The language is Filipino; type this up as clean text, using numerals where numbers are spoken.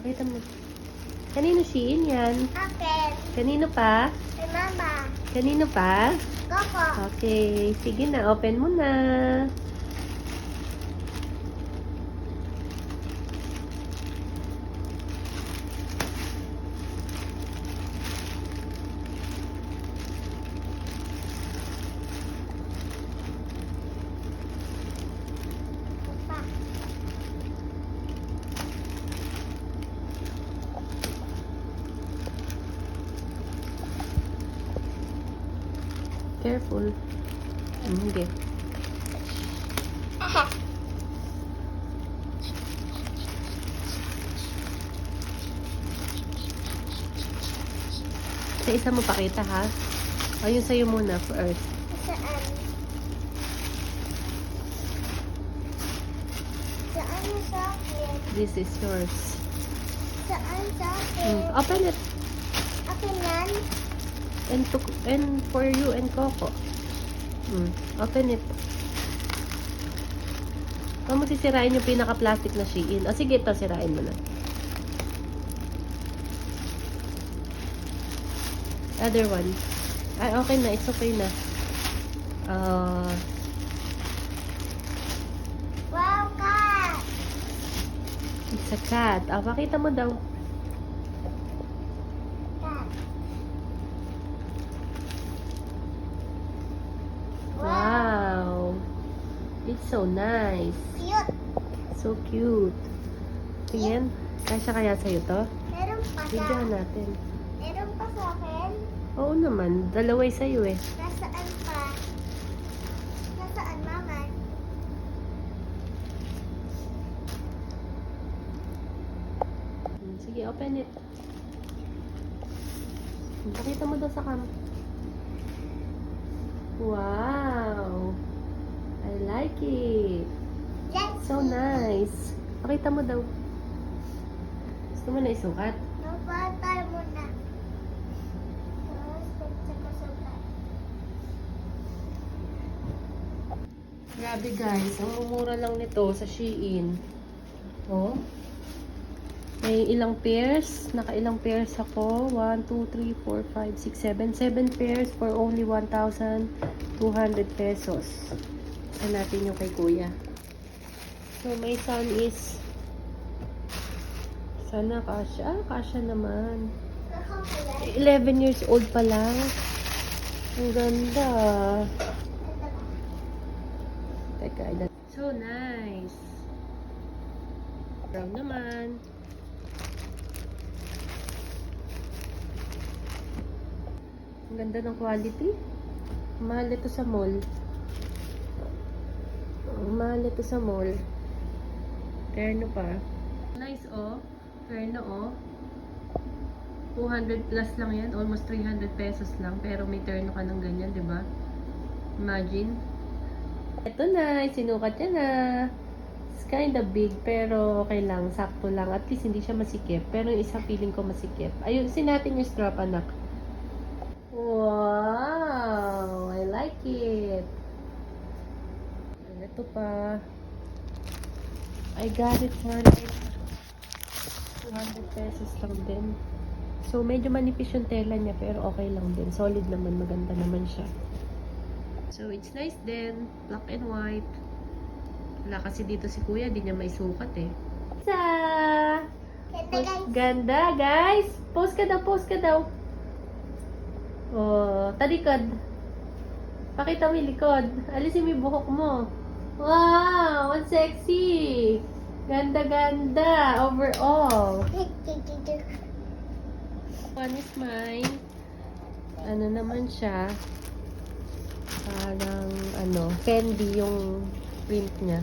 Pakita mo. Kanino Shein yan? Akin. Kanino pa? Kay Mama. Kanino pa? Koko. Okay. Sige na. Open mo na. Pa. Careful. Hindi. Sa isa mo pakita ha. O yung sa'yo muna first. Saan? Saan yung sa akin? This is yours. Saan sa akin? Open it. Akin yan? And for you and Coco. Open it. Huwag mo sisirain yung pinaka-plastic na Shein. O sige, ito, sirain mo na. Other one. Ay, okay na. It's okay na. Wow, cat! It's a cat. Pakita mo daw. Cat. Wow. It's so nice. Cute. So cute. Tingin. Kasya kaya sa'yo to? Meron pa sa Bigyan natin. Meron pa sa akin? Oo naman. Dalaway sa'yo eh. Nasaan pa? Nasaan, Mama? Sige, open it. Pakita mo daw sa cam. Wow! I like it. Let's So nice. Pakita mo daw. Gusto mo na isukat? Napatay mo na. Tapos, pagkakasukat. Grabe guys, ang mumura lang nito sa Shein. Oh. May ilang pairs. Nakailang pairs ako. 1, 2, 3, 4, 5, 6, 7. 7 pairs for only 1,200 pesos. Saan natin yung kay kuya. So, my son is sana kasya. Kasya naman. 11 years old pa lang. Ang ganda. Teka, so nice. Brown naman. Ang ganda ng quality. Mahal ito sa mall. Mahal ito sa mall. Terno pa. Nice oh. Terno oh. 200 plus lang yan. Almost 300 pesos lang. Pero may terno ka ng ganyan, di ba? Imagine. Ito na. Sinukat niya na. It's kinda big. Pero okay lang. Sakto lang. At least hindi siya masikip. Pero yung isa feeling ko masikip. Ayusin natin yung strap, anak. Wow! I like it. Ito pa. I got it for like 200 pesos lang din. So, medyo manipis yung tela niya pero okay lang din. Solid naman. Maganda naman siya. So, it's nice din. Black and white. Wala kasi dito si kuya. Di niya may sukat eh. Sa! Ganda, guys. Ganda, guys! Post ka daw, post ka daw. Oh, talikod. Pakita mo yung likod. Alisin mo yung buhok mo. Wow! Ang sexy! Ganda-ganda! Overall. One is mine. Ano naman siya? Parang, Fendi yung print niya.